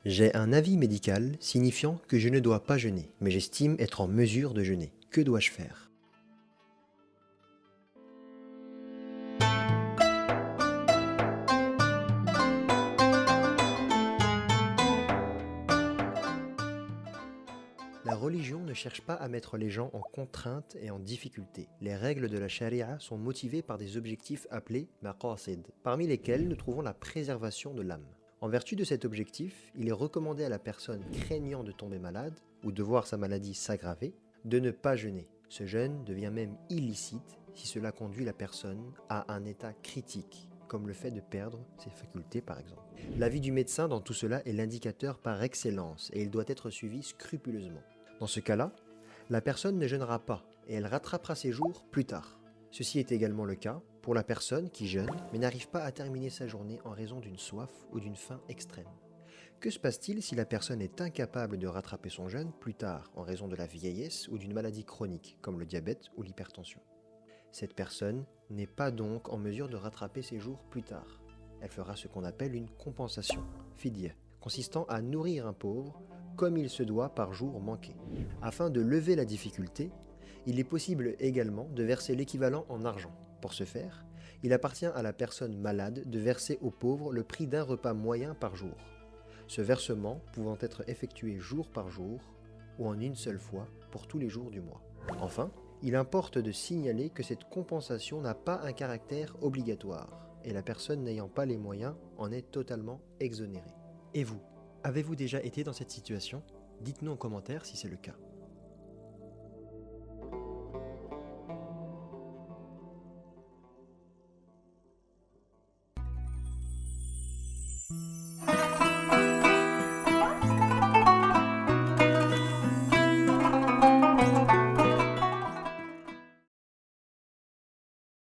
J'ai un avis médical signifiant que je ne dois pas jeûner, mais j'estime être en mesure de jeûner. Que dois-je faire? La religion ne cherche pas à mettre les gens en contrainte et en difficulté. Les règles de la charia sont motivées par des objectifs appelés maqasid, parmi lesquels nous trouvons la préservation de l'âme. En vertu de cet objectif, il est recommandé à la personne craignant de tomber malade ou de voir sa maladie s'aggraver de ne pas jeûner. Ce jeûne devient même illicite si cela conduit la personne à un état critique, comme le fait de perdre ses facultés par exemple. L'avis du médecin dans tout cela est l'indicateur par excellence et il doit être suivi scrupuleusement. Dans ce cas-là, la personne ne jeûnera pas et elle rattrapera ses jours plus tard. Ceci est également le cas pour la personne qui jeûne mais n'arrive pas à terminer sa journée en raison d'une soif ou d'une faim extrême. Que se passe-t-il si la personne est incapable de rattraper son jeûne plus tard en raison de la vieillesse ou d'une maladie chronique comme le diabète ou l'hypertension? Cette personne n'est pas donc en mesure de rattraper ses jours plus tard. Elle fera ce qu'on appelle une compensation, fidya, consistant à nourrir un pauvre comme il se doit par jour manqué. Afin de lever la difficulté, il est possible également de verser l'équivalent en argent. Pour ce faire, il appartient à la personne malade de verser au pauvre le prix d'un repas moyen par jour. Ce versement pouvant être effectué jour par jour ou en une seule fois pour tous les jours du mois. Enfin, il importe de signaler que cette compensation n'a pas un caractère obligatoire et la personne n'ayant pas les moyens en est totalement exonérée. Et vous, avez-vous déjà été dans cette situation? Dites-nous en commentaire si c'est le cas.